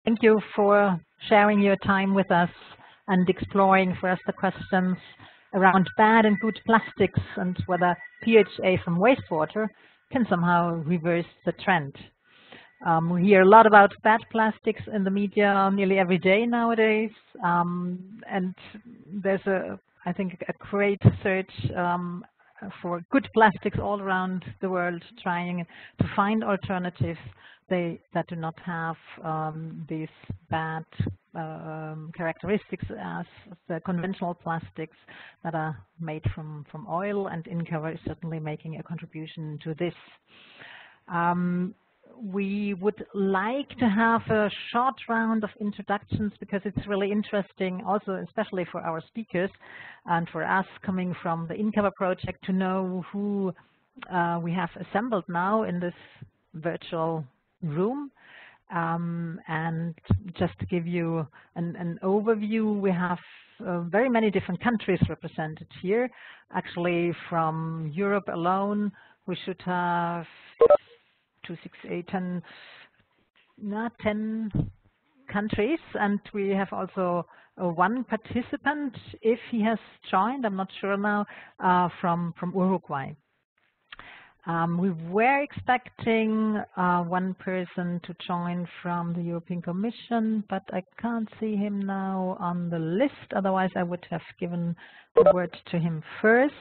Thank you for sharing your time with us and exploring for us the questions around bad and good plastics and whether PHA from wastewater can somehow reverse the trend. We hear a lot about bad plastics in the media nearly every day nowadays, and there's I think a great search for good plastics all around the world, trying to find alternatives that do not have these bad characteristics as the conventional plastics that are made from oil, and Incover is certainly making a contribution to this. We would like to have a short round of introductions because it's really interesting also, especially for our speakers and for us coming from the Incover project, to know who we have assembled now in this virtual room. And just to give you an overview, we have very many different countries represented here. Actually, from Europe alone, we should have 2, 6, 8, 10, 10 countries, and we have also one participant, if he has joined, I'm not sure now, from Uruguay. We were expecting one person to join from the European Commission, but I can't see him now on the list. Otherwise, I would have given the word to him first.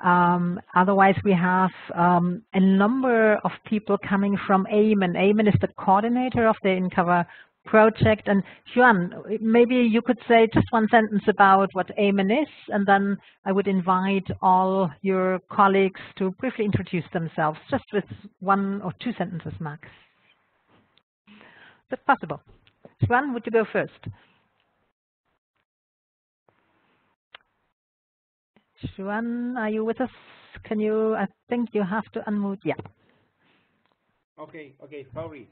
Otherwise, we have a number of people coming from AMEN. AMEN is the coordinator of the Incover project. And Joan, maybe you could say just one sentence about what AMEN is, and then I would invite all your colleagues to briefly introduce themselves, just with 1 or 2 sentences max. That's possible. Joan, would you go first? Joan, are you with us? Can you, I think you have to unmute, yeah. Okay, sorry.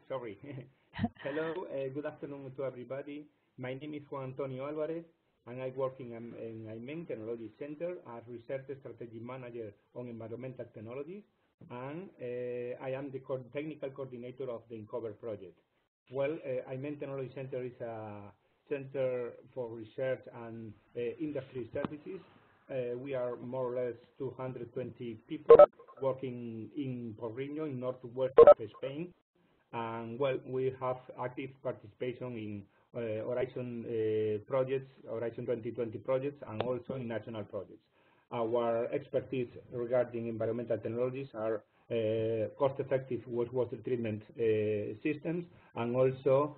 Hello, good afternoon to everybody. My name is Juan Antonio Alvarez, and I work in IMEN Technology Center as Research Strategy Manager on Environmental Technologies, and I am the technical coordinator of the Incover project. Well, IMEN Technology Center is a center for research and industry services. We are more or less 220 people working in Porriño, in northwest of Spain. And well, we have active participation in Horizon projects, Horizon 2020 projects, and also in national projects. Our expertise regarding environmental technologies are cost-effective wastewater treatment systems, and also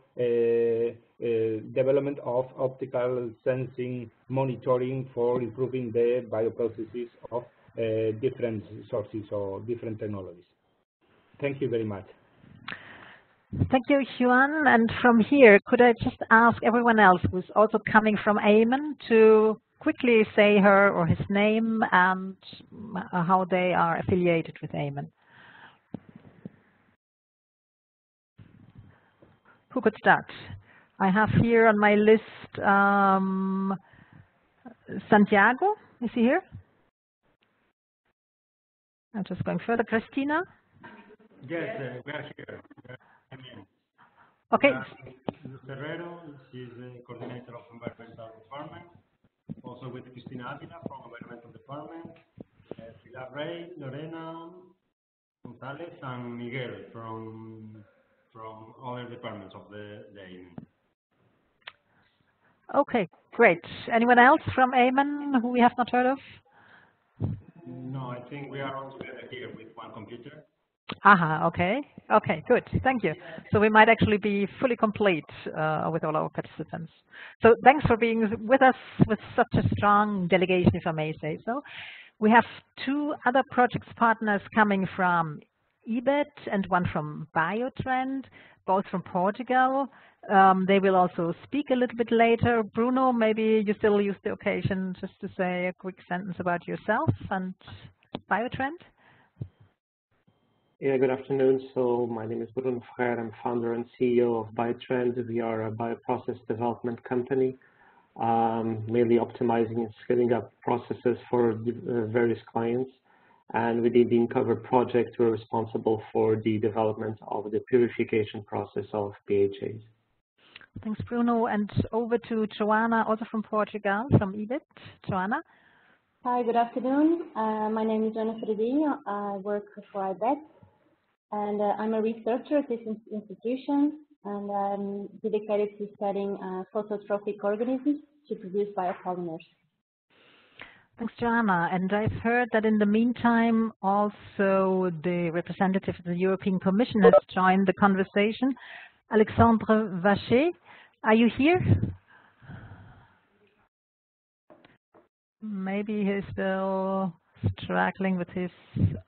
development of optical sensing monitoring for improving the bioprocesses of different sources or different technologies. Thank you very much. Thank you, Joan. And from here, could I just ask everyone else who's also coming from AMEN to quickly say her or his name and how they are affiliated with AMEN? Who could start? I have here on my list Santiago. Is he here? I'm just going further. Christina? Yes, we are here. Okay. Bruno Ferreira, she's the coordinator of Environmental Department. Also with Cristina Avila from Environmental Department. Pilar Rey, Lorena Gonzalez, and Miguel from other departments of the AMEN. Okay, great. Anyone else from AMEN who we have not heard of? No, I think we are all together here with one computer. Aha, okay. Okay, good. Thank you. So we might actually be fully complete with all our participants. So thanks for being with us with such a strong delegation, if I may say so. We have 2 other projects partners coming from IBET and one from BioTrend, both from Portugal. They will also speak a little bit later. Bruno, maybe you still use the occasion just to say a quick sentence about yourself and BioTrend. Yeah, good afternoon. So my name is Bruno Ferreira. I'm founder and CEO of BioTrend. We are a bioprocess development company, mainly optimizing and scaling up processes for various clients. And within the Incover project, we're responsible for the development of the purification process of PHAs. Thanks, Bruno. And over to Joana, also from Portugal, from IBET. Joana. Hi, good afternoon. My name is Joana Fradinho. I work for IBET, and I'm a researcher at this institution, and I'm dedicated to studying phototrophic organisms to produce biopolymers. Thanks, Joana. And I've heard that in the meantime, also the representative of the European Commission has joined the conversation. Alexandre Vacher, are you here? Maybe he's still struggling with his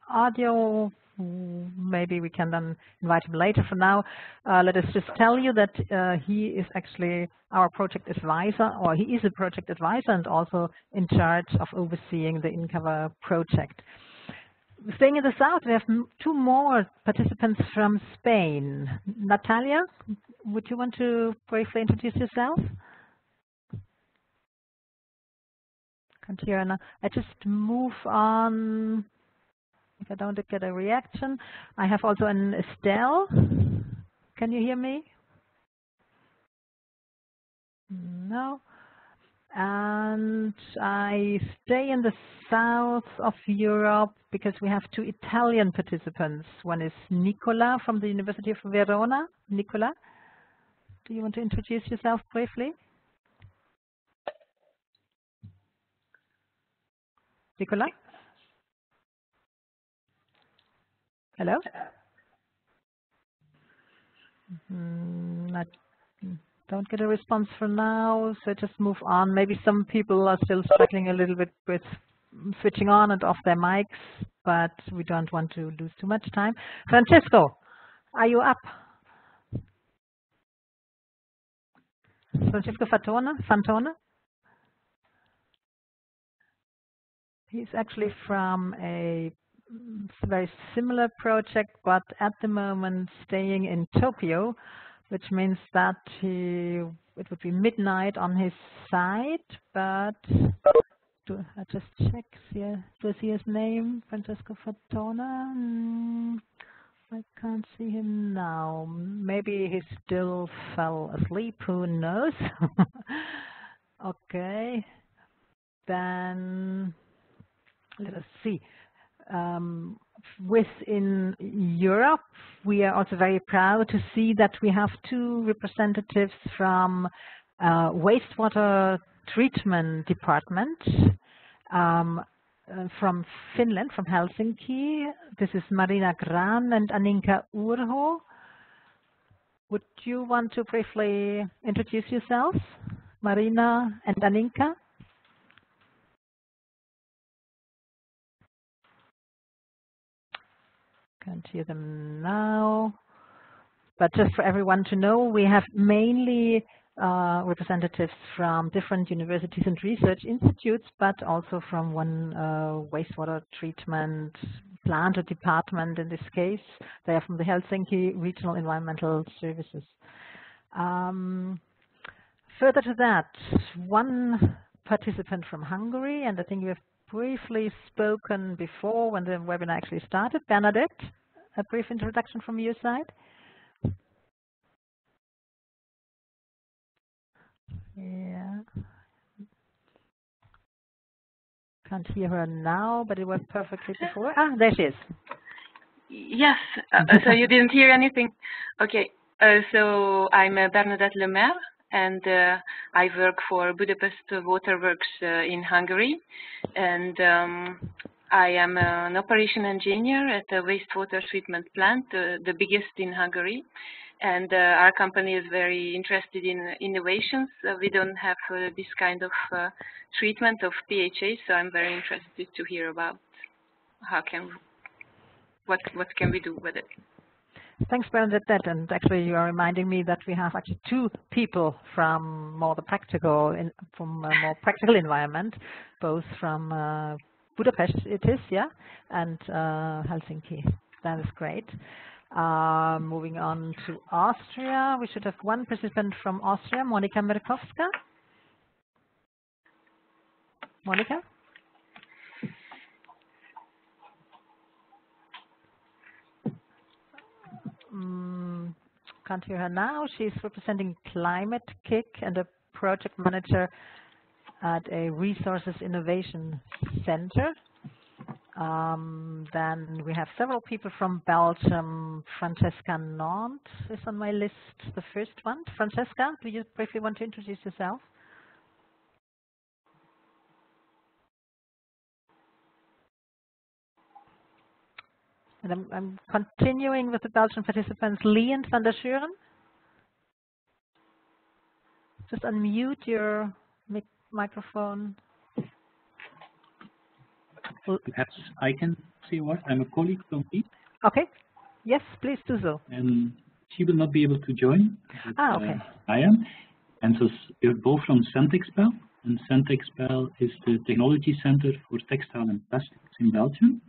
audio. Maybe we can then invite him later. For now, let us just tell you that he is actually our project advisor, or he is a project advisor and also in charge of overseeing the Incover project. Staying in the south, we have two more participants from Spain. Natalia, would you want to briefly introduce yourself? Can't hear now. I just move on. If I don't get a reaction, I have also an Estelle. Can you hear me? No. And I stay in the south of Europe because we have two Italian participants. One is Nicola from the University of Verona. Nicola, do you want to introduce yourself briefly? Nicola? Hello? Don't get a response for now, so just move on. Maybe some people are still struggling a little bit with switching on and off their mics, but we don't want to lose too much time. Francesco, are you up? Francesco Fantona? He's actually from a very similar project, but at the moment staying in Tokyo, which means that it would be midnight on his side, but I just check here. Do I see his name? Francesco Fatona? I can't see him now. Maybe he still fell asleep, who knows? Okay, then let us see. Within Europe, we are also very proud to see that we have two representatives from wastewater treatment department from Finland, from Helsinki. This is Marina Gran and Enrica Uggetti. Would you want to briefly introduce yourselves, Marina and Enrica? Can't hear them now. But just for everyone to know, we have mainly representatives from different universities and research institutes, but also from one wastewater treatment plant or department in this case. They are from the Helsinki Regional Environmental Services. Further to that, one participant from Hungary, and I think we have briefly spoken before when the webinar actually started. Bernadette, a brief introduction from your side. Yeah. Can't hear her now, but it was perfectly before. Ah, there she is. Yes, so you didn't hear anything? Okay, so I'm Bernadette Lemaire, and I work for Budapest Waterworks in Hungary, and I am an operation engineer at a wastewater treatment plant, the biggest in Hungary, and our company is very interested in innovations. We don't have this kind of treatment of PHAs, so I'm very interested to hear about what can we do with it. Thanks, Bernadette. And actually, you are reminding me that we have actually two people from more practical environment, both from Budapest, it is, yeah, and Helsinki. That is great. Moving on to Austria, we should have one participant from Austria, Monika Merkowska. Monika? can't hear her now. She's representing Climate Kick and a project manager at a Resources Innovation Center. Then we have several people from Belgium. Francesca Nant is on my list, the first one. Francesca, do you briefly want to introduce yourself? And I'm continuing with the Belgian participants, Lee and van der Schuren. Just unmute your microphone. Perhaps I can say what? I'm a colleague from Pete. Okay. Yes, please do so. And she will not be able to join. But, okay. I am. And so we're both from Centexpel. And Centexpel is the technology center for textile and plastics in Belgium.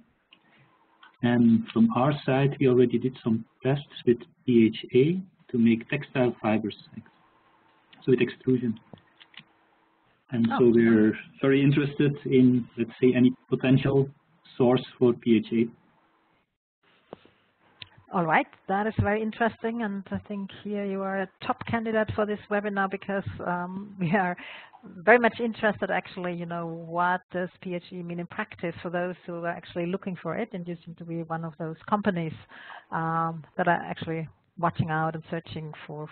And from our side, we already did some tests with PHA to make textile fibers, so with extrusion. And so we're very interested in, let's say, any potential source for PHA. All right, that is very interesting, and I think here you are a top candidate for this webinar because we are very much interested actually, what does PHA mean in practice for those who are actually looking for it, and you seem to be one of those companies that are actually watching out and searching for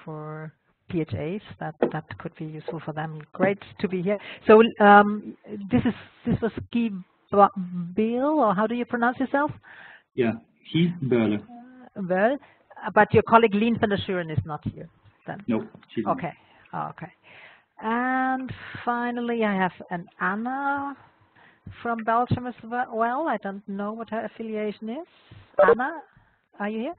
PHAs that could be useful for them. Great to be here. So this was Guy Bill, or how do you pronounce yourself? Yeah, Guy Bill. Well, but your colleague Lien van der Schuren is not here then? No, she's not. Okay, okay. And finally, I have an Anna from Belgium as well. I don't know what her affiliation is. Anna, are you here?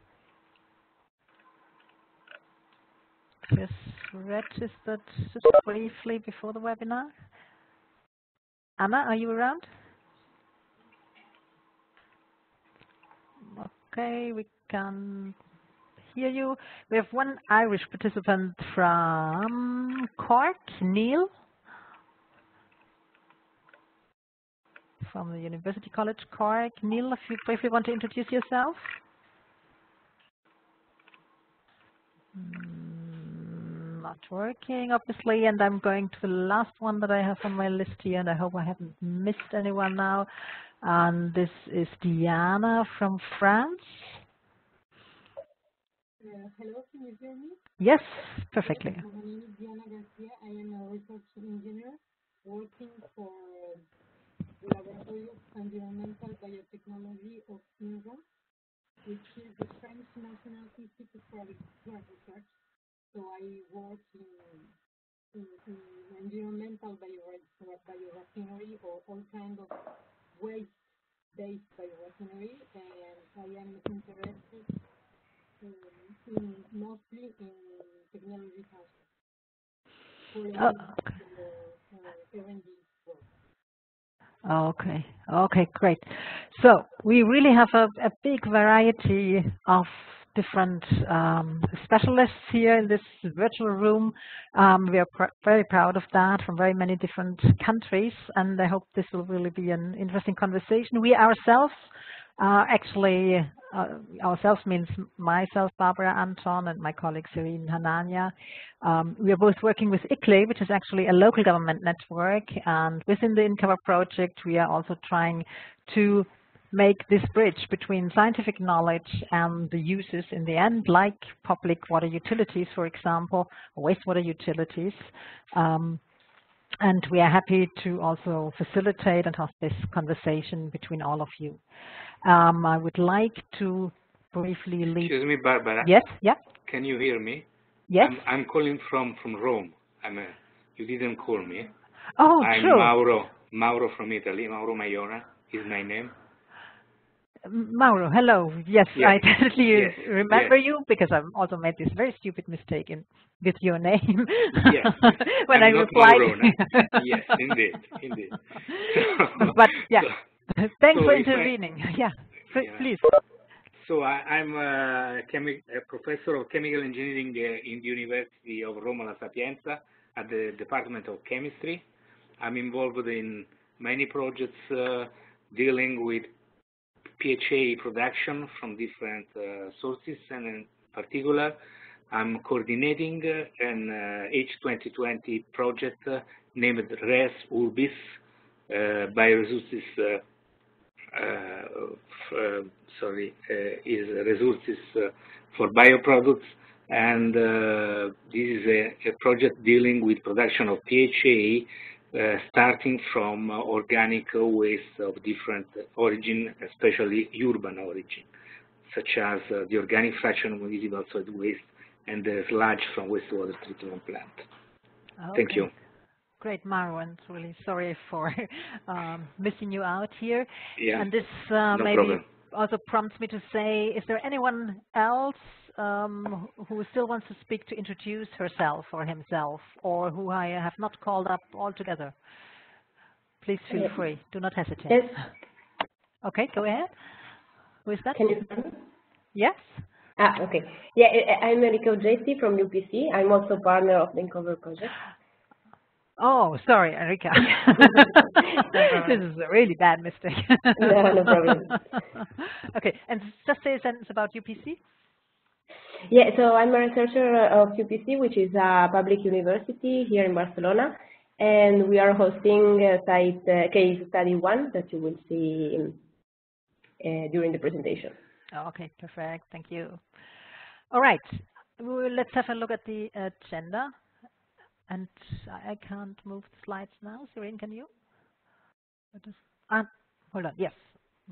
Just registered just briefly before the webinar. Anna, are you around? Okay, we can hear you. We have one Irish participant from Cork, Neil, from the University College Cork. Neil, if you briefly want to introduce yourself. Not working, obviously, and I'm going to the last one that I have on my list here, and I hope I haven't missed anyone now. And this is Diana from France. Hello, can you hear me? Yes, perfectly. My name is Diana Garcia. I am a research engineer working for the Laboratory of Environmental Biotechnology of INRA, which is the French National Institute for Research. So I work in environmental bioraffinery or all kinds of waste-based bioraffinery, and I am interested mostly in technology transfer. Okay, okay, great. So we really have a big variety of different specialists here in this virtual room. We are very proud of that, from very many different countries, and I hope this will really be an interesting conversation. We ourselves actually, ourselves means myself, Barbara Anton, and my colleague Serene Hanania. We are both working with ICLEI, which is actually a local government network, and within the Incover project we are also trying to make this bridge between scientific knowledge and the uses in the end, like public water utilities, for example, or wastewater utilities. And we are happy to also facilitate and have this conversation between all of you. I would like to briefly lead. Excuse me, Barbara. Yes, yeah. Can you hear me? Yes. I'm calling from Rome. You didn't call me. Oh, I'm true. Mauro from Italy. Mauro Maiona is my name. Mauro, hello. Yes, yes. I definitely yes. remember yes. you because I've also made this very stupid mistake with your name yes. when I'm I not replied. Mauro, no? Yes, indeed. But yeah, thanks for intervening. Yeah, please. So I'm a professor of chemical engineering in the University of Roma La Sapienza at the Department of Chemistry. I'm involved in many projects dealing with PHA production from different sources, and in particular I'm coordinating an H2020 project named Res Urbis, Bioresources, is resources for bioproducts, and this is a project dealing with production of PHA, starting from organic waste of different origin, especially urban origin, such as the organic fraction of municipal solid waste and the sludge from wastewater treatment plant. Okay. Thank you. Great, Marwan. Really sorry for missing you out here. Yeah, and this no maybe problem. also prompts me to say, is there anyone else who still wants to speak, to introduce herself or himself, or who I have not called up altogether? Please feel free. Do not hesitate. Yes. Okay, go ahead. Who is that? Can you hear me? Yes. Okay. Yeah, I'm Enrica Uggetti from UPC. I'm also partner of the Incover project. Oh, sorry, Enrica. This is a really bad mistake. No problem. Okay, and just say a sentence about UPC. Yeah, so I'm a researcher of UPC, which is a public university here in Barcelona, and we are hosting case study 1 that you will see during the presentation. Oh, okay, perfect. Thank you. All right, let's have a look at the agenda. And I can't move the slides now. Serene, can you? Hold on. Yes,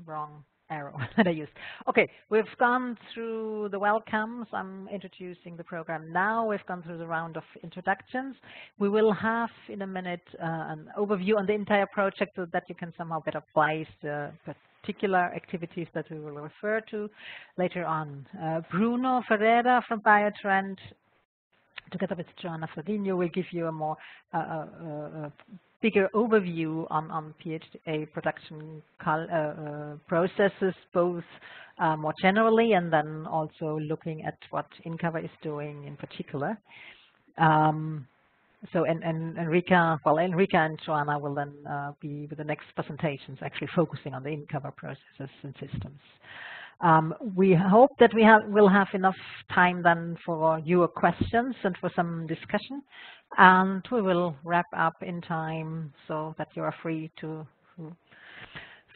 wrong arrow that I used. Okay, we've gone through the welcomes. I'm introducing the program now. We've gone through the round of introductions. We will have in a minute an overview on the entire project so that you can somehow better place the particular activities that we will refer to later on. Bruno Ferreira from BioTrend, together with Joana Fradinho, will give you a more bigger overview on PHA production processes, both more generally and then also looking at what Incover is doing in particular. So Enrica and Joana will then be with the next presentations, actually focusing on the Incover processes and systems. We hope that we'll have enough time then for your questions and for some discussion, and we will wrap up in time so that you are free to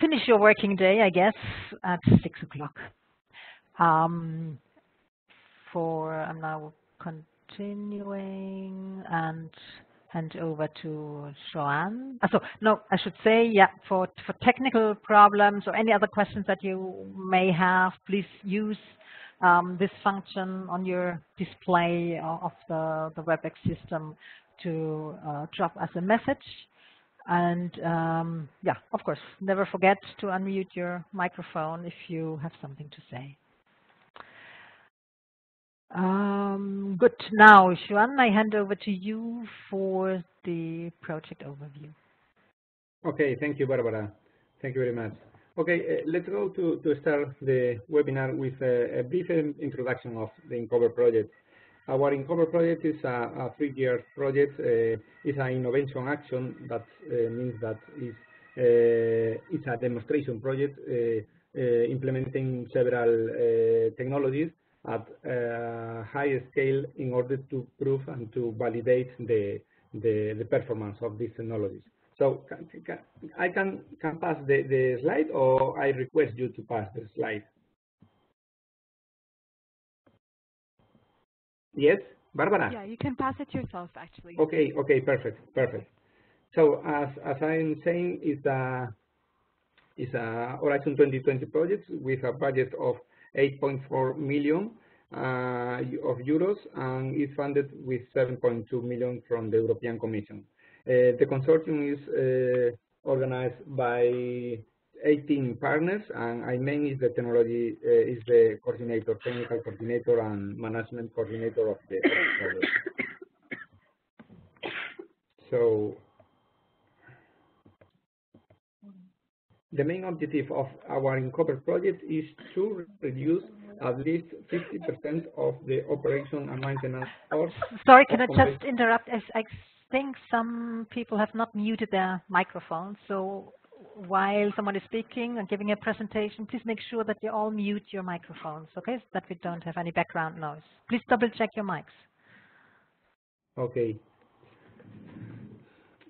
finish your working day, I guess, at 6 o'clock. I'm now continuing and hand over to Joanne. So no, I should say, yeah, for technical problems or any other questions that you may have, please use this function on your display of the WebEx system to drop us a message. And yeah, of course, never forget to unmute your microphone if you have something to say. Good. Now, Joan, I hand over to you for the project overview. Okay, thank you, Barbara. Thank you very much. Okay, let's go to start the webinar with a brief introduction of the Incover project. Our Incover project is a 3-year project. It's an innovation action. That means that it's a demonstration project implementing several technologies at a high scale in order to prove and to validate the performance of these technologies. So I can pass the slide, or I request you to pass the slide. Yes, Barbara? Yeah, you can pass it yourself, actually. Okay, okay, perfect. So as I'm saying, it's a Horizon 2020 project with a budget of 8.4 million of euros, and is funded with 7.2 million from the European Commission. The consortium is organized by 18 partners, and IMEN is the technology, is the coordinator, technical coordinator and management coordinator of the project. So the main objective of our Incover project is to reduce at least 50% of the operation and maintenance costs. Sorry, can I just interrupt? I think some people have not muted their microphones, so while someone is speaking and giving a presentation, please make sure that you all mute your microphones, okay, so that we don't have any background noise. Please double check your mics. Okay.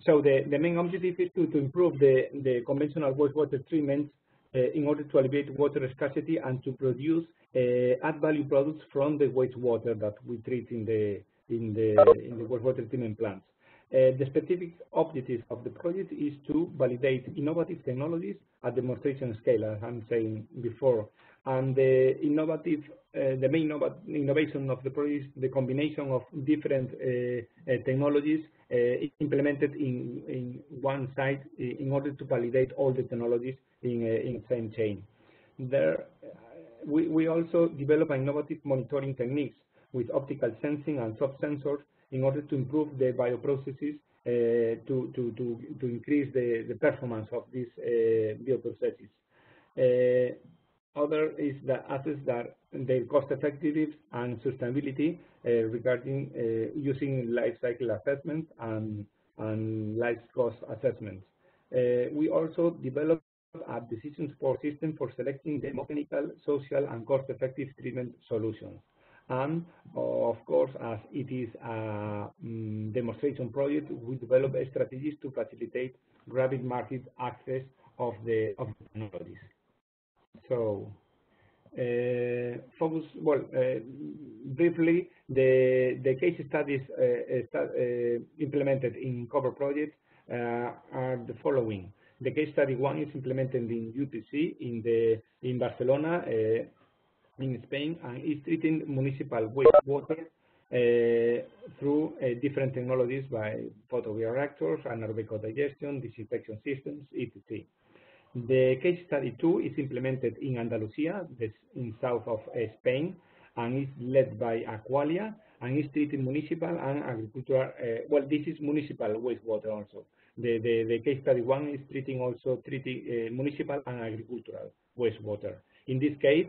So the main objective is to improve the conventional wastewater treatment in order to alleviate water scarcity and to produce add value products from the wastewater that we treat in the wastewater treatment plants. The specific objective of the project is to validate innovative technologies at demonstration scale, as I'm saying before. And the main innovation of the project is the combination of different technologies implemented in one site in order to validate all the technologies in the same chain. There, we also develop innovative monitoring techniques with optical sensing and soft sensors in order to improve the bioprocesses to increase the performance of these bioprocesses. Other is the assess that the cost effectiveness and sustainability regarding using life cycle assessments and life cost assessments. We also develop a decision support system for selecting the mechanical, social, and cost-effective treatment solutions. And of course, as it is a demonstration project, we develop strategies to facilitate rapid market access of the technologies. So, briefly, the case studies implemented in Incover project are the following. The case study 1 is implemented in UTC in Barcelona, in Spain, and is treating municipal wastewater through different technologies by photobioreactors, anaerobic digestion, disinfection systems, etc. The case study 2 is implemented in Andalusia, in south of Spain, and is led by Aqualia, and is treating municipal and agricultural. Well, this is municipal wastewater also. The case study 1 is treating municipal and agricultural wastewater. In this case,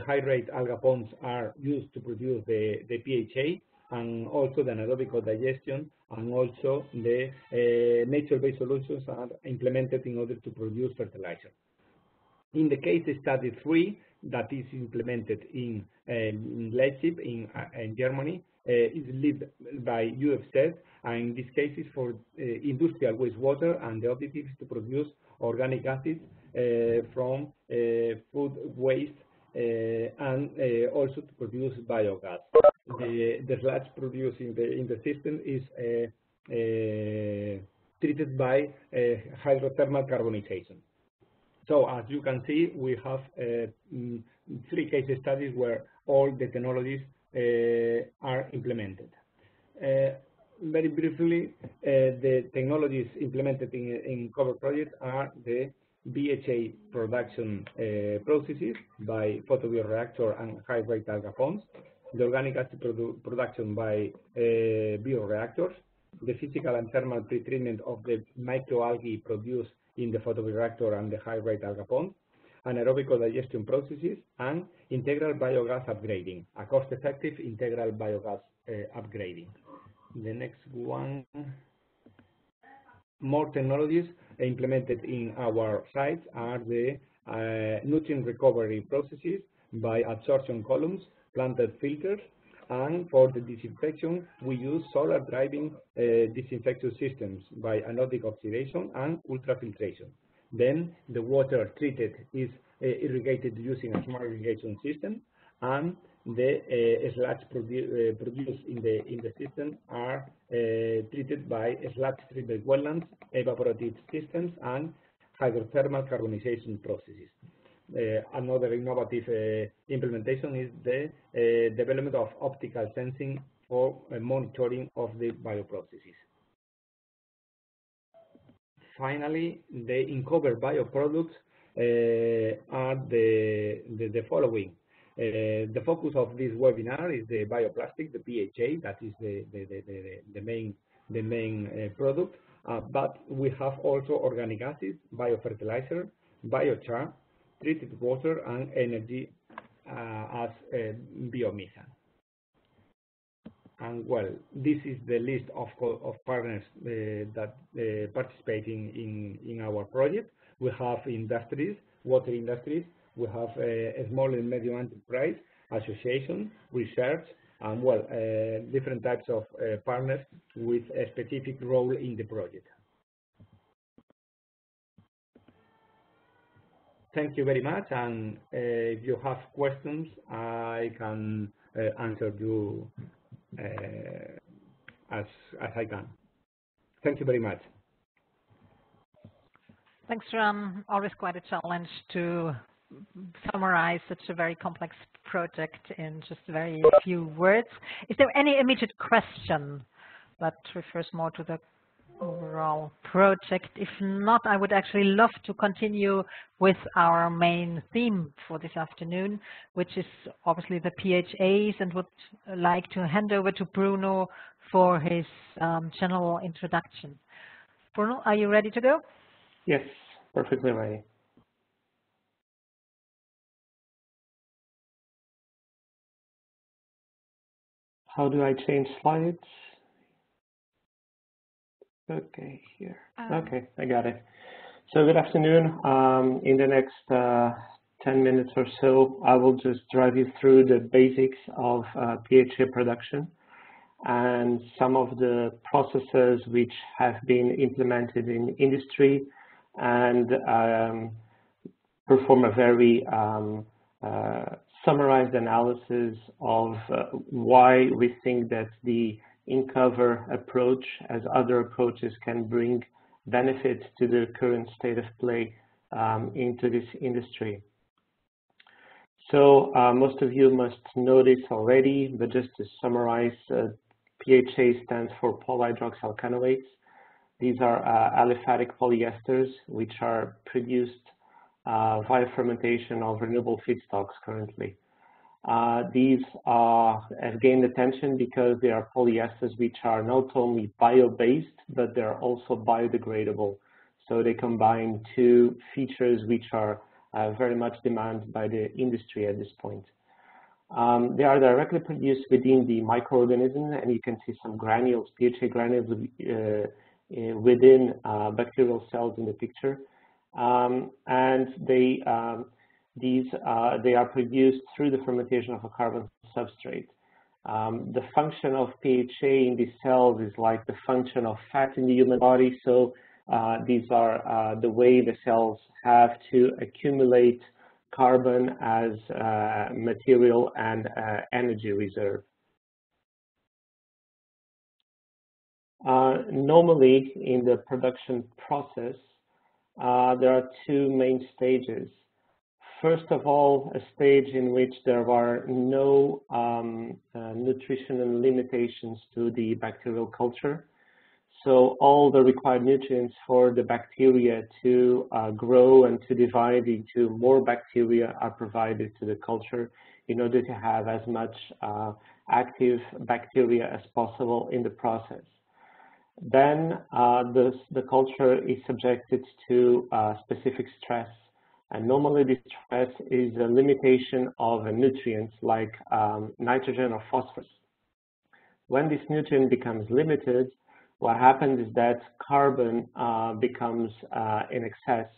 high-rate alga ponds are used to produce the PHA, and also the anaerobic digestion, and also the nature-based solutions are implemented in order to produce fertilizer. In the case study 3, that is implemented in Leipzig, in Germany, is led by UFZ, and in this case is for industrial wastewater, and the objective is to produce organic acids from food waste and also to produce biogas. The sludge produced in the system is treated by hydrothermal carbonization. So as you can see, we have 3 case studies where all the technologies are implemented. Very briefly, the technologies implemented in Incover project are the BHA production processes by photobioreactor and high-rate alga ponds, the organic acid production by bioreactors, the physical and thermal pretreatment of the microalgae produced in the photobioreactor and the high-rate alga pond, anaerobic digestion processes, and integral biogas upgrading, a cost-effective integral biogas upgrading. The next one, more technologies implemented in our sites are the nutrient recovery processes by absorption columns, planted filters, and for the disinfection, we use solar driving disinfection systems by anodic oxidation and ultrafiltration. Then the water treated is irrigated using a smart irrigation system, and the sludge produced in the system are treated by sludge treated wetlands, evaporative systems, and hydrothermal carbonization processes. Another innovative implementation is the development of optical sensing for monitoring of the bioprocesses. Finally, the Incover bioproducts are the following. The focus of this webinar is the bioplastics, the PHA, that is the main product. But we have also organic acids, biofertilizer, biochar, treated water, and energy as biomethane. And well, this is the list of partners that participating in our project. We have industries, water industries. We have a small and medium enterprise, association, research, and well, different types of partners with a specific role in the project. Thank you very much, and if you have questions, I can answer you as I can. Thank you very much. Thanks, Ron. Always quite a challenge to summarize such a very complex project in just very few words. Is there any immediate question that refers more to the overall project? If not, I would actually love to continue with our main theme for this afternoon, which is obviously the PHAs, and would like to hand over to Bruno for his general introduction. Bruno, are you ready to go? Yes, perfectly ready. How do I change slides? Okay, here. Okay, I got it. So good afternoon. In the next 10 minutes or so, I will just drive you through the basics of PHA production and some of the processes which have been implemented in industry, and perform a very summarized analysis of why we think that the Incover approach, as other approaches, can bring benefit to the current state of play into this industry. So most of you must know this already, but just to summarize, PHA stands for polyhydroxyalkanoates. These are aliphatic polyesters, which are produced via fermentation of renewable feedstocks currently. These have gained attention because they are polyesters which are not only bio-based, but they're also biodegradable. So they combine two features which are very much demanded by the industry at this point. They are directly produced within the microorganism, and you can see some granules, PHA granules within bacterial cells in the picture. And they are produced through the fermentation of a carbon substrate. The function of PHA in these cells is like the function of fat in the human body. So these are the way the cells have to accumulate carbon as material and energy reserve. Normally, in the production process, there are two main stages. First of all, a stage in which there are no nutritional limitations to the bacterial culture. So all the required nutrients for the bacteria to grow and to divide into more bacteria are provided to the culture in order to have as much active bacteria as possible in the process. Then the culture is subjected to specific stress. And normally this stress is a limitation of nutrients like nitrogen or phosphorus. When this nutrient becomes limited, what happens is that carbon becomes in excess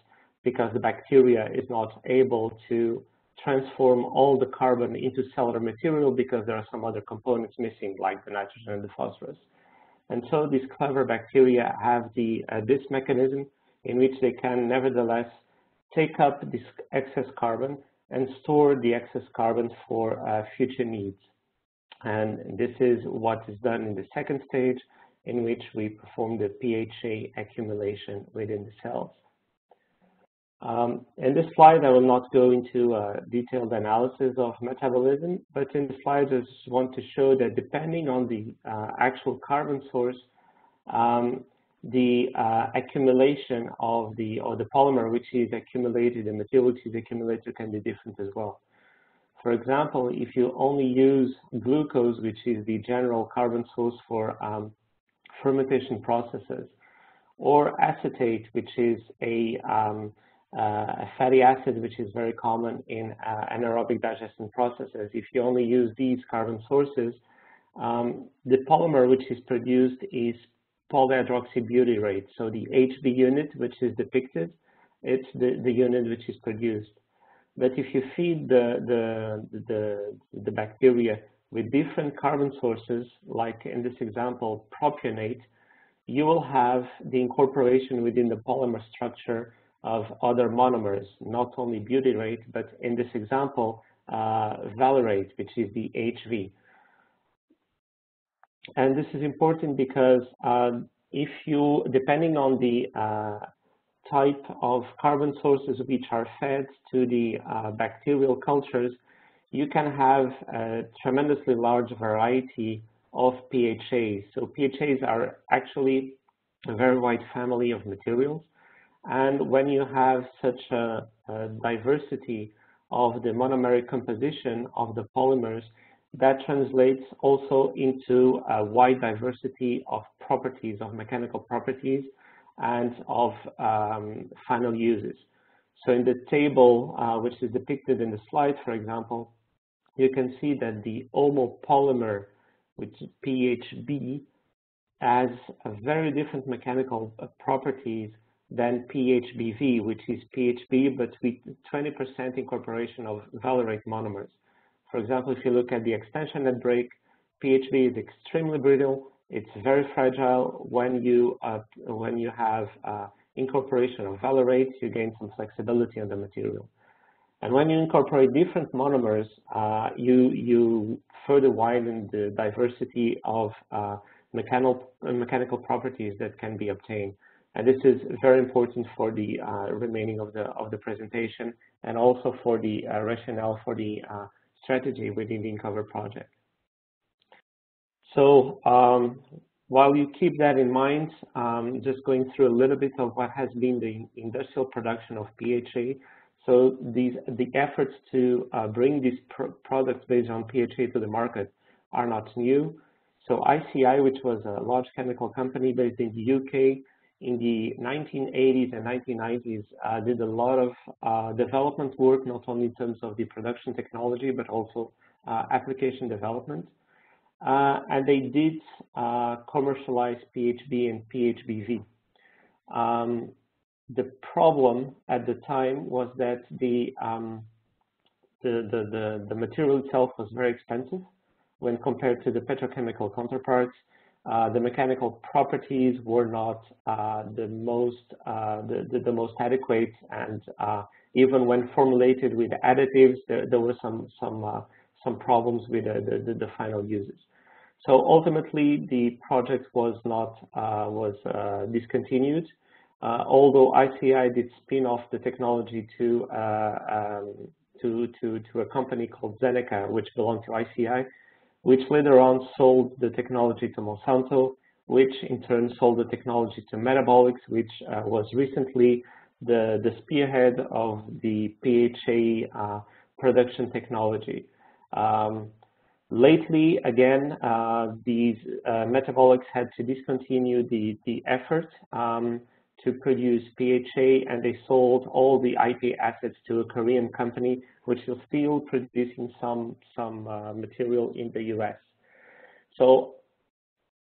because the bacteria is not able to transform all the carbon into cellular material because there are some other components missing, like the nitrogen and the phosphorus. And so these clever bacteria have this mechanism in which they can nevertheless take up this excess carbon and store the excess carbon for future needs. And this is what is done in the second stage, in which we perform the PHA accumulation within the cells. In this slide, I will not go into a detailed analysis of metabolism, but in the slide, I just want to show that depending on the actual carbon source, the accumulation of the polymer which is accumulated, the material which is accumulated can be different as well. For example, if you only use glucose, which is the general carbon source for fermentation processes, or acetate, which is a fatty acid which is very common in anaerobic digestion processes. If you only use these carbon sources, the polymer which is produced is polyhydroxybutyrate. So the HB unit, which is depicted, it's the unit which is produced. But if you feed the bacteria with different carbon sources, like in this example, propionate, you will have the incorporation within the polymer structure of other monomers, not only butyrate, but in this example, valerate, which is the HV. And this is important because if you, depending on the type of carbon sources which are fed to the bacterial cultures, you can have a tremendously large variety of PHAs. So PHAs are actually a very wide family of materials. And when you have such a diversity of the monomeric composition of the polymers, that translates also into a wide diversity of properties, of mechanical properties, and of final uses. So in the table, which is depicted in the slide, for example, you can see that the homopolymer, which is PHB, has a very different mechanical properties than PHBV, which is PHB, but with 20% incorporation of valerate monomers. For example, if you look at the extension net break, PHB is extremely brittle. It's very fragile. When you have incorporation of valerate, you gain some flexibility on the material. And when you incorporate different monomers, you further widen the diversity of mechanical properties that can be obtained. And this is very important for the remaining of the presentation, and also for the rationale for the strategy within the Incover project. So while you keep that in mind, just going through a little bit of what has been the industrial production of PHA. So the efforts to bring these products based on PHA to the market are not new. So ICLEI, which was a large chemical company based in the UK, in the 1980s and 1990s, did a lot of development work, not only in terms of the production technology, but also application development. And they did commercialize PHB and PHBV. The problem at the time was that the material itself was very expensive when compared to the petrochemical counterparts. The mechanical properties were not the most adequate, and even when formulated with additives, there were some problems with the final uses. So ultimately, the project was discontinued. Although ICLEI did spin off the technology to a company called Zeneca, which belonged to ICLEI, which later on sold the technology to Monsanto, which in turn sold the technology to Metabolics, which was recently the spearhead of the PHA production technology. Lately, again, these Metabolics had to discontinue the effort to produce PHA, and they sold all the IP assets to a Korean company, which is still producing some material in the US. So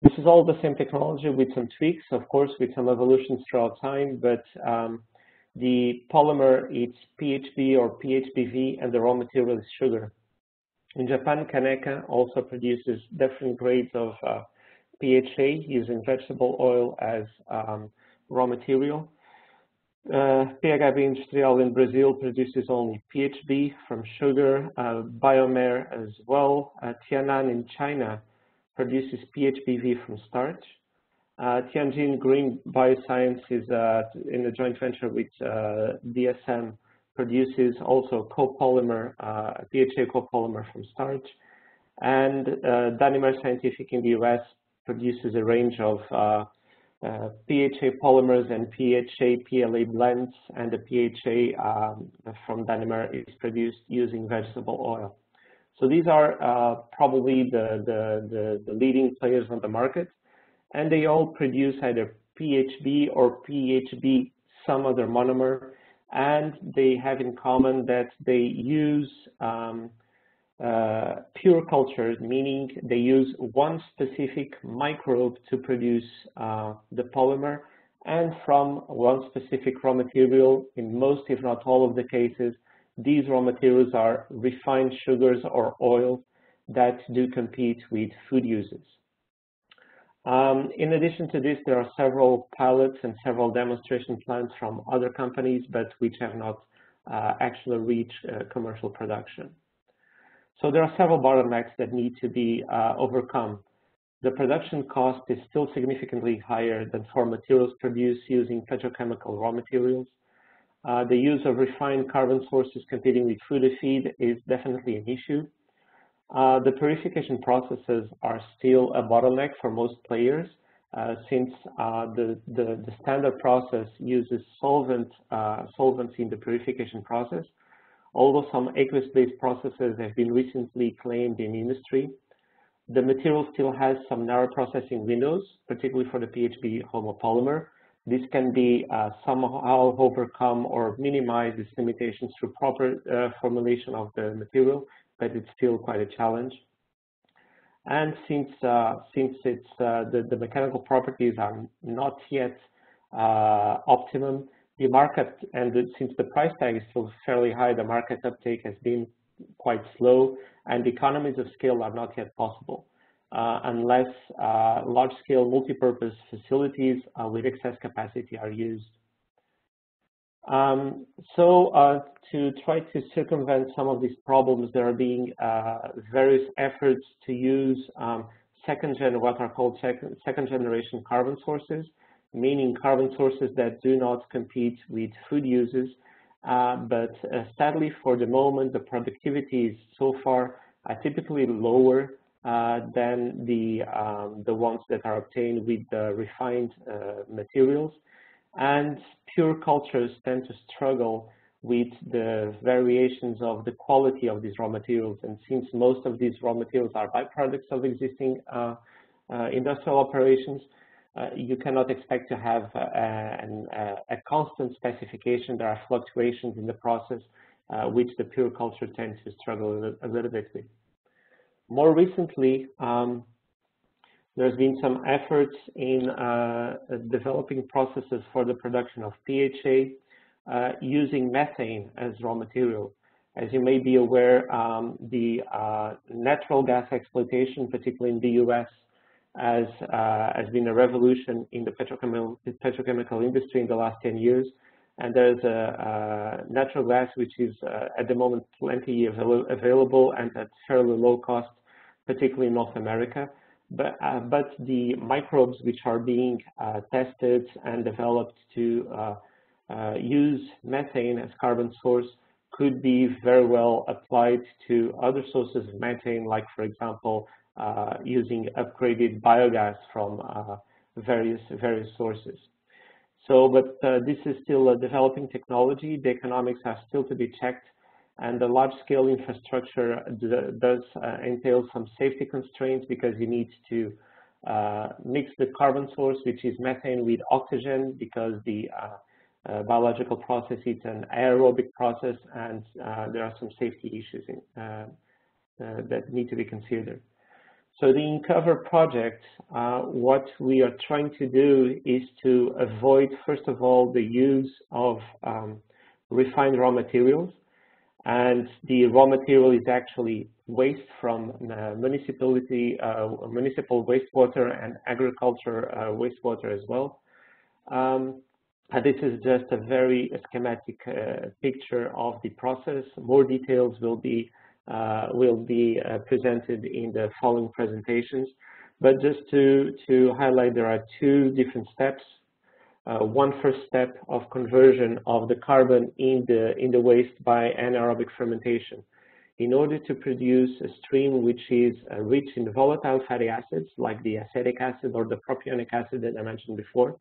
this is all the same technology with some tweaks, of course, with some evolutions throughout time, but the polymer, it's PHB or PHBV, and the raw material is sugar. In Japan, Kaneka also produces different grades of PHA using vegetable oil as raw material. PHAs Industrial in Brazil produces only PHB from sugar, Biomer as well. Tianan in China produces PHBV from starch. Tianjin Green Bioscience is in a joint venture with DSM, produces also copolymer, PHA copolymer from starch. And Danimer Scientific in the US produces a range of PHA polymers and PHA PLA blends, and the PHA from Danimer is produced using vegetable oil. So these are probably the leading players on the market, and they all produce either PHB or PHB, some other monomer, and they have in common that they use pure cultures, meaning they use one specific microbe to produce the polymer, and from one specific raw material. In most, if not all of the cases, these raw materials are refined sugars or oils that do compete with food uses. In addition to this, there are several pilots and several demonstration plants from other companies, but which have not actually reached commercial production. So there are several bottlenecks that need to be overcome. The production cost is still significantly higher than for materials produced using petrochemical raw materials. The use of refined carbon sources competing with food feed is definitely an issue. The purification processes are still a bottleneck for most players, since the standard process uses solvents in the purification process, although some aqueous-based processes have been recently claimed in industry. The material still has some narrow processing windows, particularly for the PHB homopolymer. This can be somehow overcome or minimize these limitations through proper formulation of the material, but it's still quite a challenge. And since it's the mechanical properties are not yet optimum, the market, and since the price tag is still fairly high, the market uptake has been quite slow, and economies of scale are not yet possible unless large-scale multi-purpose facilities with excess capacity are used. To try to circumvent some of these problems, there are being various efforts to use what are called second-generation carbon sources, meaning carbon sources that do not compete with food uses. But sadly, for the moment, the productivities so far are typically lower than the ones that are obtained with the refined materials. And pure cultures tend to struggle with the variations of the quality of these raw materials. And since most of these raw materials are byproducts of existing industrial operations, you cannot expect to have a constant specification. There are fluctuations in the process, which the pure culture tends to struggle a little bit with. More recently, there's been some efforts in developing processes for the production of PHA using methane as raw material. As you may be aware, the natural gas exploitation, particularly in the US, has been a revolution in the petrochemical industry in the last 10 years. And there's a natural gas which is at the moment plenty available and at fairly low cost, particularly in North America. But the microbes which are being tested and developed to use methane as carbon source could be very well applied to other sources of methane, like, for example, using upgraded biogas from various sources. So, but this is still a developing technology. The economics are still to be checked, and the large-scale infrastructure does entail some safety constraints because you need to mix the carbon source, which is methane, with oxygen, because the biological process is an aerobic process, and there are some safety issues that need to be considered. So the Incover project, what we are trying to do is to avoid, first of all, the use of refined raw materials. And the raw material is actually waste from municipal wastewater and agriculture wastewater as well. And this is just a very schematic picture of the process. More details will be presented in the following presentations. But just to highlight, there are two different steps. One first step of conversion of the carbon in the waste by anaerobic fermentation, in order to produce a stream which is rich in volatile fatty acids like the acetic acid or the propionic acid that I mentioned before.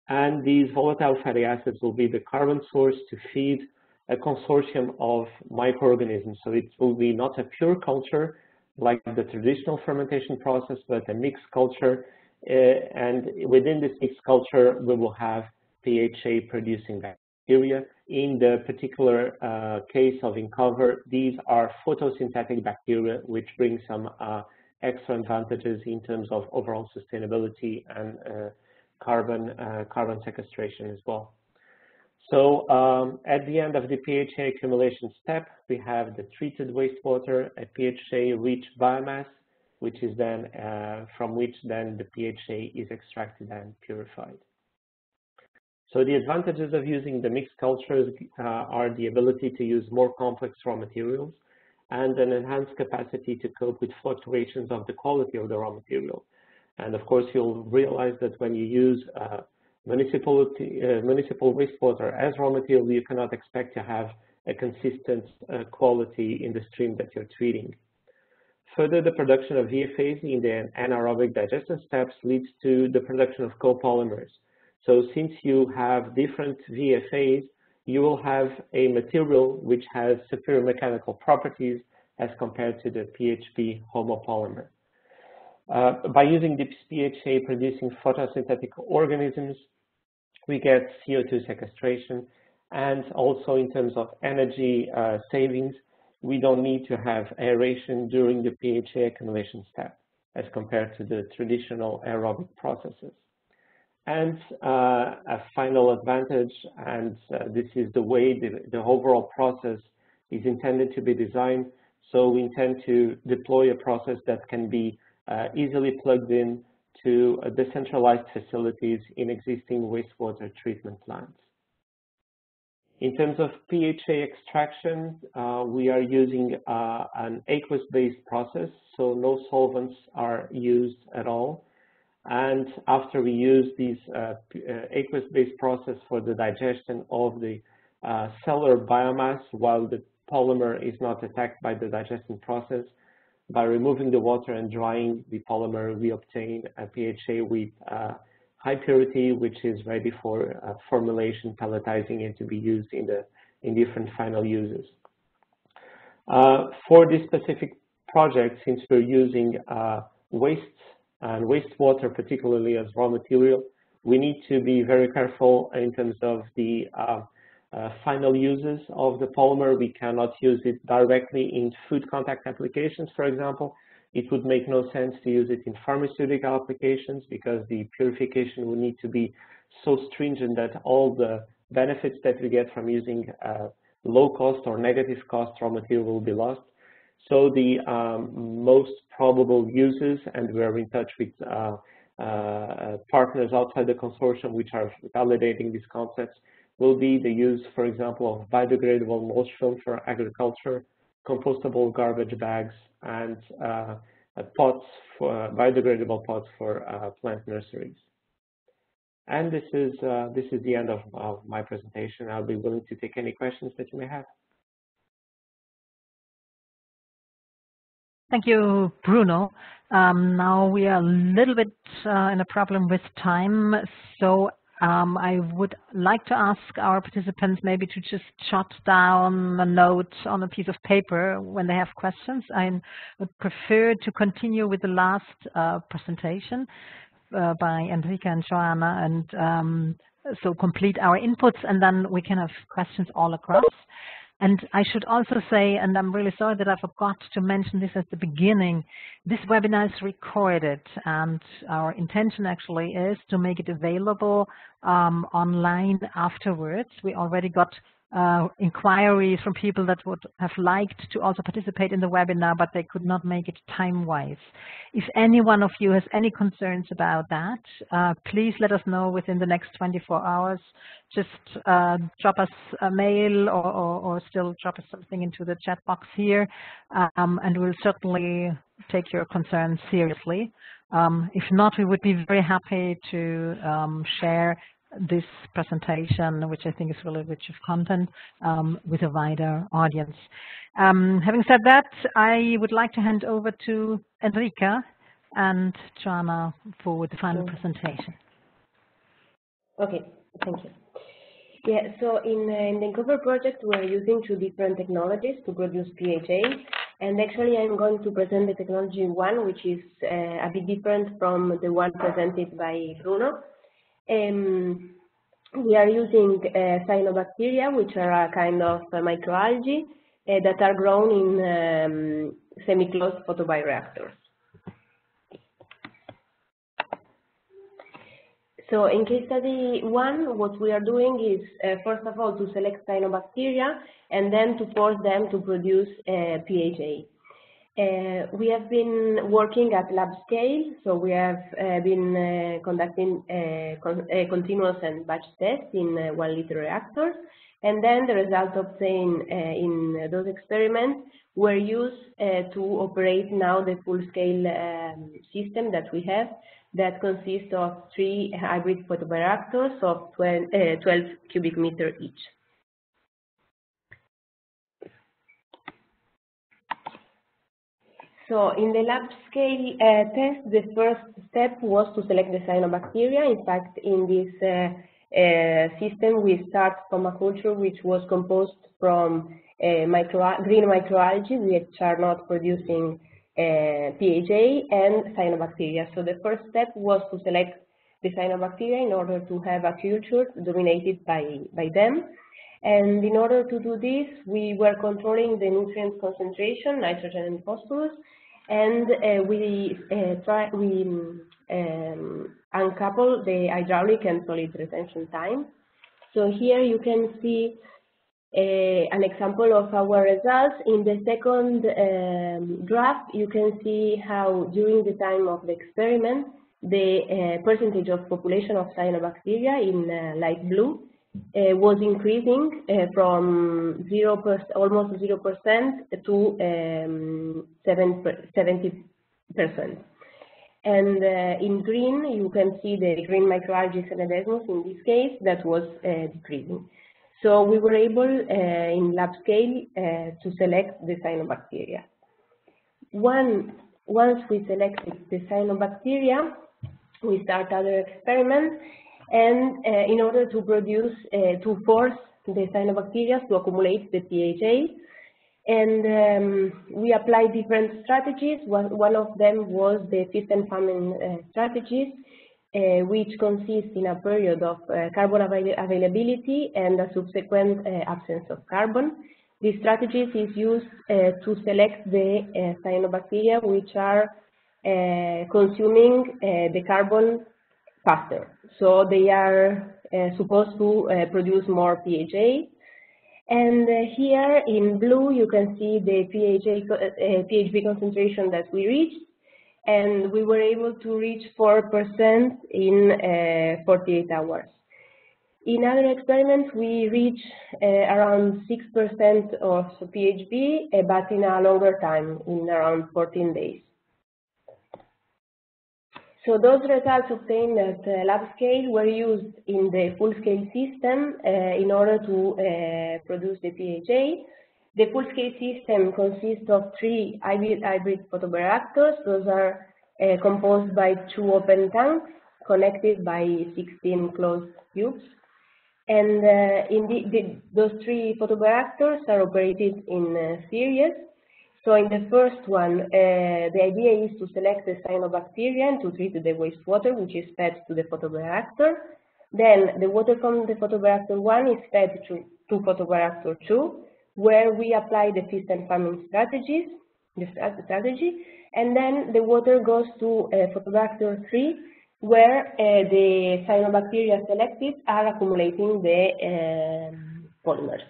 And these volatile fatty acids will be the carbon source to feed a consortium of microorganisms. So it will be not a pure culture like the traditional fermentation process, but a mixed culture. And within this mixed culture, we will have PHA producing bacteria. In the particular case of Incover, these are photosynthetic bacteria, which bring some extra advantages in terms of overall sustainability and carbon sequestration as well. So at the end of the PHA accumulation step, we have the treated wastewater, a PHA-rich biomass, which is then from which then the PHA is extracted and purified. So the advantages of using the mixed cultures are the ability to use more complex raw materials and an enhanced capacity to cope with fluctuations of the quality of the raw material. And of course, you'll realize that when you use municipal wastewater as raw material, you cannot expect to have a consistent quality in the stream that you're treating. Further, the production of VFAs in the anaerobic digestion steps leads to the production of copolymers. So since you have different VFAs, you will have a material which has superior mechanical properties as compared to the PHP homopolymer. By using this PHA producing photosynthetic organisms, we get CO2 sequestration, and also in terms of energy savings, we don't need to have aeration during the PHA accumulation step as compared to the traditional aerobic processes. And a final advantage, and this is the way the overall process is intended to be designed. So we intend to deploy a process that can be easily plugged in to decentralized facilities in existing wastewater treatment plants. In terms of PHA extraction, we are using an aqueous-based process, so no solvents are used at all. And after we use this aqueous-based process for the digestion of the cellular biomass, while the polymer is not attacked by the digestion process, by removing the water and drying the polymer, we obtain a PHA with high purity, which is ready for formulation, pelletizing, and to be used in different final uses. For this specific project, since we're using waste and wastewater, particularly as raw material, we need to be very careful in terms of the final uses of the polymer. We cannot use it directly in food contact applications, for example. It would make no sense to use it in pharmaceutical applications because the purification would need to be so stringent that all the benefits that we get from using low cost or negative cost raw material will be lost. So the most probable uses, and we are in touch with partners outside the consortium which are validating these concepts, will be the use, for example, of biodegradable mulch film for agriculture, compostable garbage bags, and pots for biodegradable pots for plant nurseries. And this is the end of my presentation. I'll be willing to take any questions that you may have. Thank you, Bruno. Now we are a little bit in a problem with time, so I would like to ask our participants maybe to just jot down a note on a piece of paper when they have questions. I would prefer to continue with the last presentation by Enrica and Joana, and so complete our inputs, and then we can have questions all across. And I should also say, and I'm really sorry that I forgot to mention this at the beginning, this webinar is recorded, and our intention actually is to make it available online afterwards. We already got inquiries from people that would have liked to also participate in the webinar, but they could not make it time-wise. If any one of you has any concerns about that, please let us know within the next 24 hours. Just drop us a mail or still drop us something into the chat box here, and we'll certainly take your concerns seriously. If not, we would be very happy to share this presentation, which I think is really rich of content, with a wider audience. Having said that, I would like to hand over to Enrica and Joana for the final presentation. Okay, thank you. Yeah, so in the Incover project, we're using 2 different technologies to produce PHA. And actually, I'm going to present the technology 1, which is a bit different from the one presented by Bruno. We are using cyanobacteria, which are a kind of microalgae that are grown in semi-closed photobioreactors. So in case study 1, what we are doing is, first of all, to select cyanobacteria and then to force them to produce PHA. We have been working at lab scale, so we have been conducting continuous and batch tests in 1 liter reactors, and then the results obtained in those experiments were used to operate now the full-scale system that we have, that consists of 3 hybrid photobioreactors of 12 cubic meter each. So in the lab scale test, the first step was to select the cyanobacteria. In fact, in this system, we start from a culture which was composed from green microalgae, which are not producing PHA, and cyanobacteria. So the first step was to select the cyanobacteria in order to have a culture dominated by them. And in order to do this, we were controlling the nutrient concentration, nitrogen and phosphorus, and we uncouple the hydraulic and solid retention time. So here you can see an example of our results. In the second graph, you can see how during the time of the experiment, the percentage of population of cyanobacteria in light blue was increasing from almost 0% to 70%. And in green, you can see the green microalgae Senedesmus in this case that was decreasing. So we were able in lab scale to select the cyanobacteria. Once we selected the cyanobacteria, we start other experiments, and in order to force the cyanobacteria to accumulate the PHA, and we applied different strategies. One of them was the feast and famine strategies, which consists in a period of carbon availability and a subsequent absence of carbon. This strategy is used to select the cyanobacteria which are consuming the carbon faster. So they are supposed to produce more PHA. And here in blue you can see the PHB concentration that we reached, and we were able to reach 4% in 48 hours. In other experiments we reach around 6% of PHB, but in a longer time, in around 14 days. So those results obtained at lab scale were used in the full-scale system in order to produce the PHA. The full-scale system consists of 3 hybrid photobioreactors. Those are composed by 2 open tanks connected by 16 closed tubes. And those 3 photobioreactors are operated in series. So in the first one, the idea is to select the cyanobacteria and to treat the wastewater, which is fed to the photoreactor. Then the water from the photoreactor 1 is fed to photoreactor 2, where we apply the feast and famine strategy, and then the water goes to photoreactor 3, where the cyanobacteria selected are accumulating the polymers.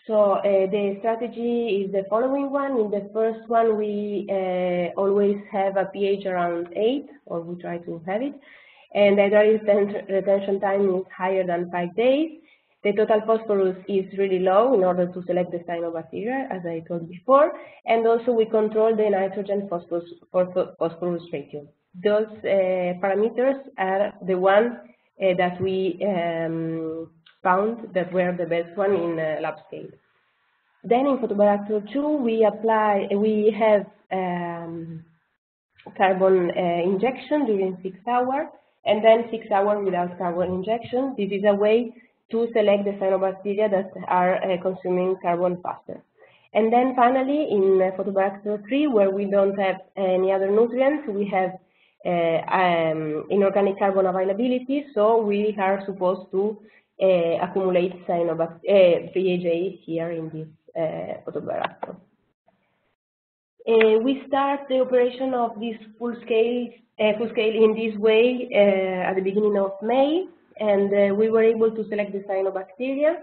So the strategy is the following one. In the first one, we always have a pH around 8, or we try to have it, and the hydraulic retention time is higher than 5 days. The total phosphorus is really low in order to select the cyanobacteria, as I told before, and also we control the nitrogen phosphorus ratio. Those parameters are the ones that we found that were the best one in lab scale. Then in photobioreactor 2, we have carbon injection during 6 hours, and then 6 hours without carbon injection. This is a way to select the cyanobacteria that are consuming carbon faster. And then finally, in photobioreactor 3, where we don't have any other nutrients, we have inorganic carbon availability, so we are supposed to accumulate PHA here in this photobioreactor. We start the operation of this full scale in this way at the beginning of May, and we were able to select the cyanobacteria.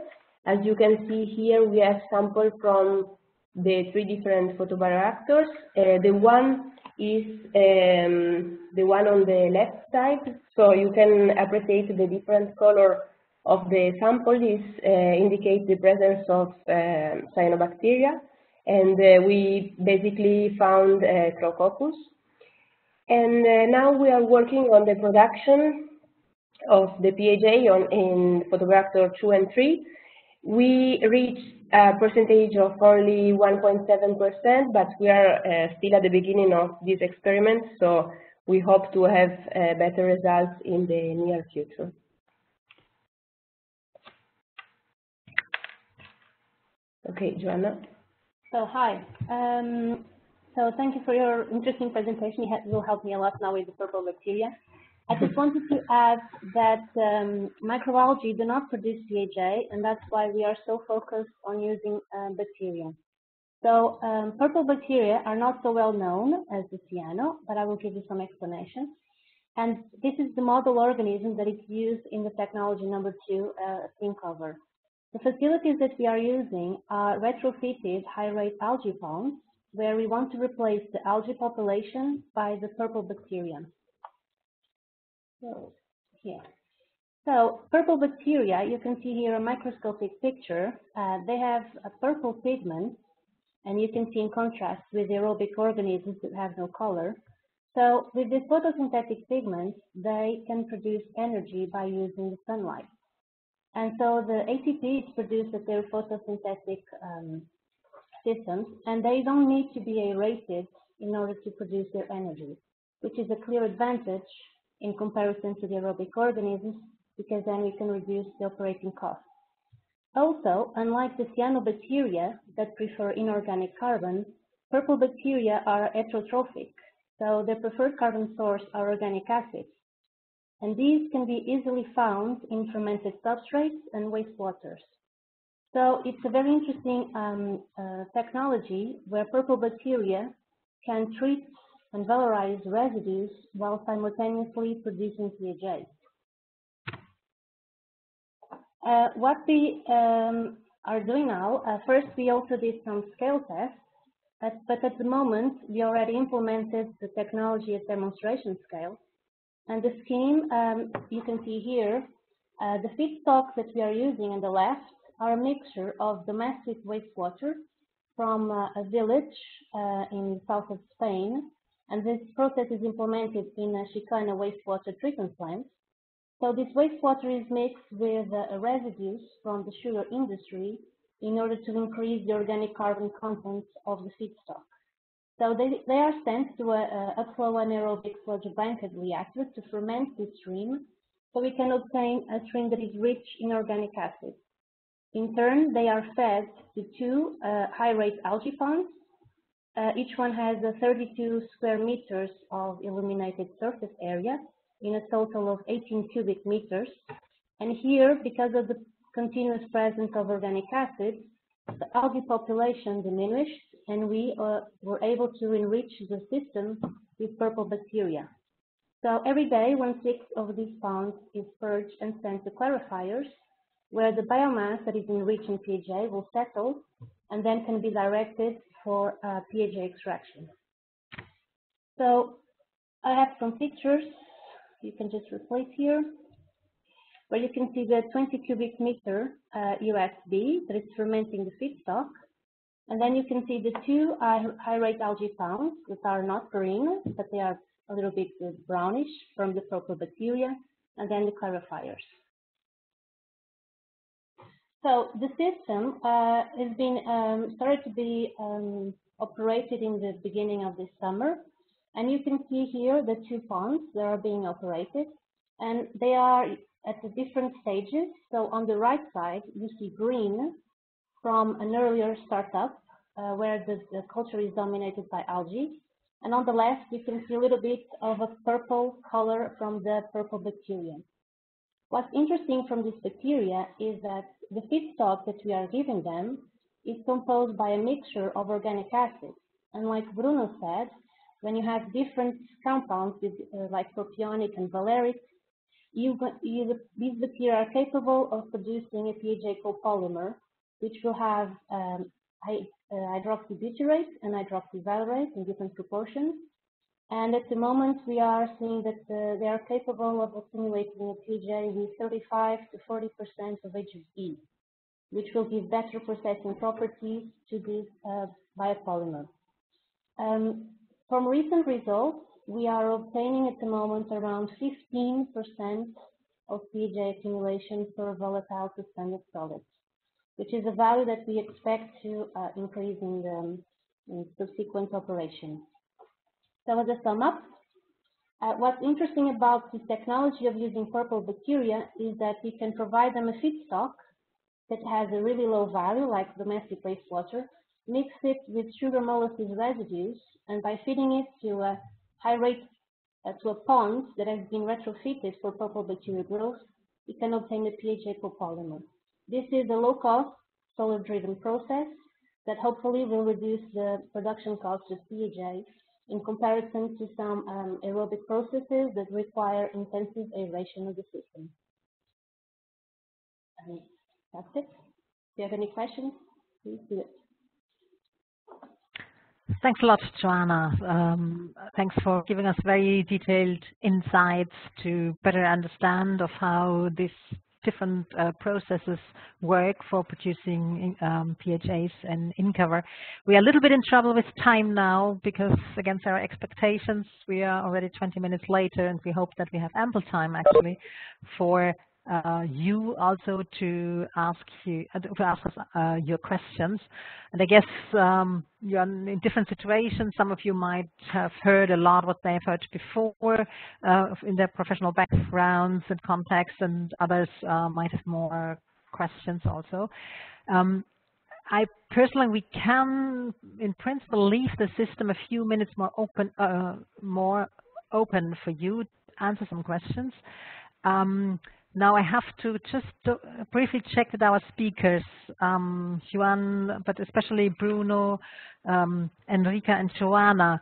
As you can see here, we have samples from the 3 different photobioreactors. The one is the one on the left side, so you can appreciate the different color of the sample. This indicates the presence of cyanobacteria, and we basically found Crococcus. And now we are working on the production of the PHA in photobioreactor 2 and 3. We reached a percentage of only 1.7%, but we are still at the beginning of this experiment, so we hope to have better results in the near future. Okay, Joana. So hi. So thank you for your interesting presentation. It will help me a lot now with the purple bacteria. I just wanted to add that microalgae do not produce PHA, and that's why we are so focused on using bacteria. So purple bacteria are not so well known as the cyano, but I will give you some explanation. And this is the model organism that is used in the technology number 2, Incover. The facilities that we are using are retrofitted high-rate algae ponds, where we want to replace the algae population by the purple bacteria. So, here. So, purple bacteria, you can see here a microscopic picture. They have a purple pigment, and you can see in contrast with aerobic organisms that have no color. So, with this photosynthetic pigment, they can produce energy by using the sunlight. And so the ATP is produced at their photosynthetic systems, and they don't need to be aerated in order to produce their energy, which is a clear advantage in comparison to the aerobic organisms, because then we can reduce the operating costs. Also, unlike the cyanobacteria that prefer inorganic carbon, purple bacteria are heterotrophic, so their preferred carbon source are organic acids. And these can be easily found in fermented substrates and wastewaters. So it's a very interesting technology where purple bacteria can treat and valorize residues while simultaneously producing PHA. What we are doing now, first we also did some scale tests, but at the moment we already implemented the technology at demonstration scale. And the scheme, you can see here, the feedstocks that we are using on the left are a mixture of domestic wastewater from a village in the south of Spain. And this process is implemented in a Chicana wastewater treatment plant. So this wastewater is mixed with residues from the sugar industry in order to increase the organic carbon content of the feedstock. So they are sent to a upflow anaerobic phlogibanket reactor to ferment this stream, so we can obtain a stream that is rich in organic acid. In turn, they are fed to 2 high-rate algae ponds. Each one has 32 square meters of illuminated surface area in a total of 18 cubic meters. And here, because of the continuous presence of organic acid, the algae population diminished, and we were able to enrich the system with purple bacteria. So every day, 1/6 of these ponds is purged and sent to clarifiers, where the biomass that is enriched in PHA will settle and then can be directed for PHA extraction. So I have some pictures you can just replace here, where you can see the 20 cubic meter USB that is fermenting the feedstock. And then you can see the 2 high-rate algae ponds that are not green, but they are a little bit brownish from the purple bacteria, and then the clarifiers. So the system has been started to be operated in the beginning of this summer. And you can see here the 2 ponds that are being operated, and they are at the different stages. So on the right side, you see green from an earlier startup where the culture is dominated by algae. And on the left, you can see a little bit of a purple color from the purple bacteria. What's interesting from this bacteria is that the feedstock that we are giving them is composed by a mixture of organic acids. And like Bruno said, when you have different compounds with, like propionic and valeric, these bacteria are capable of producing a PHA copolymer, which will have hydroxybutyrate and hydroxyvaleriate in different proportions. And at the moment, we are seeing that they are capable of accumulating a PHA with 35 to 40% of HB, which will give better processing properties to this biopolymer. From recent results, we are obtaining at the moment around 15% of PHA accumulation per volatile to standard solids, which is a value that we expect to increase in subsequent operations. So as a sum up, what's interesting about this technology of using purple bacteria is that we can provide them a feedstock that has a really low value, like domestic wastewater, mix it with sugar molasses residues, and by feeding it to a high rate to a pond that has been retrofitted for purple bacteria growth, we can obtain the PHA copolymer. This is a low-cost, solar-driven process that hopefully will reduce the production cost of PHA in comparison to some aerobic processes that require intensive aeration of the system. And that's it. If you have any questions, please do it. Thanks a lot, Joana. Thanks for giving us very detailed insights to better understand of how these different processes work for producing PHAs and Incover. We are a little bit in trouble with time now because against our expectations, we are already 20 minutes later, and we hope that we have ample time actually for you also to ask us your questions. And I guess you're in different situations. Some of you might have heard a lot what they have heard before in their professional backgrounds and contexts, and others might have more questions also. I personally, we can, in principle, leave the system a few minutes more open for you to answer some questions. Now I have to just briefly check with our speakers, Joan, but especially Bruno, Enrica, and Joana.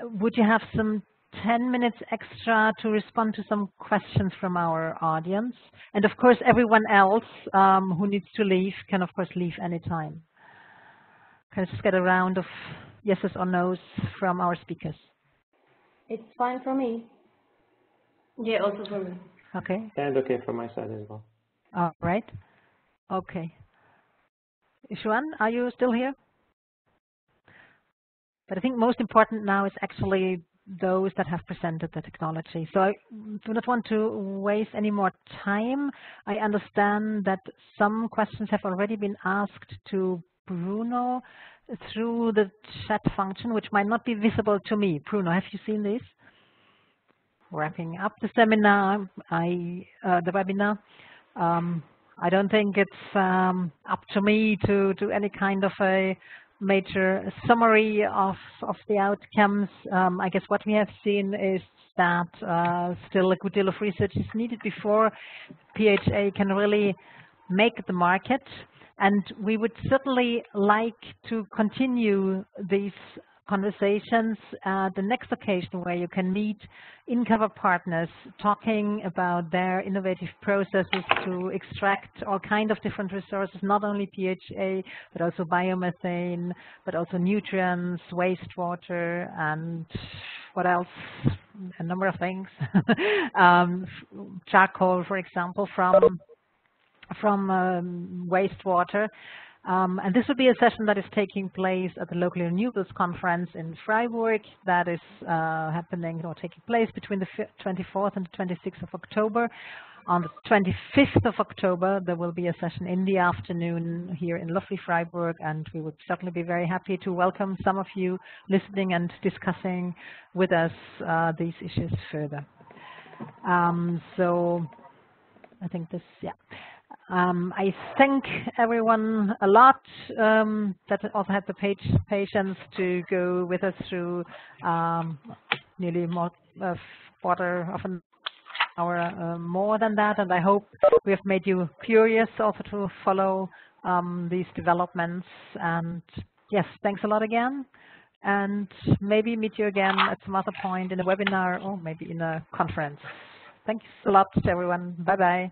Would you have some 10 minutes extra to respond to some questions from our audience? And of course, everyone else who needs to leave can, of course, leave anytime. Can I just get a round of yeses or nos from our speakers? It's fine for me. Yeah, also for me. Okay. And okay from my side as well. All right. Okay. Joan, are you still here? But I think most important now is actually those that have presented the technology. So I do not want to waste any more time. I understand that some questions have already been asked to Bruno through the chat function, which might not be visible to me. Bruno, have you seen this? Wrapping up the seminar, the webinar. I don't think it's up to me to do any kind of a major summary of the outcomes. I guess what we have seen is that still a good deal of research is needed before PHA can really make the market. And we would certainly like to continue these conversations the next occasion where you can meet Incover partners talking about their innovative processes to extract all kinds of different resources, not only PHA, but also biomethane, but also nutrients, wastewater, and what else? A number of things. Charcoal, for example, from wastewater. And this will be a session that is taking place at the Local Renewables Conference in Freiburg. That is happening or taking place between the 24th and the 26th of October. On the 25th of October, there will be a session in the afternoon here in lovely Freiburg, and we would certainly be very happy to welcome some of you listening and discussing with us these issues further. So I think this, yeah. I thank everyone a lot that also had the patience to go with us through nearly more quarter of an hour more than that, and I hope we have made you curious also to follow these developments. And yes, thanks a lot again, and maybe meet you again at some other point in a webinar or maybe in a conference. Thanks a lot to everyone. Bye-bye.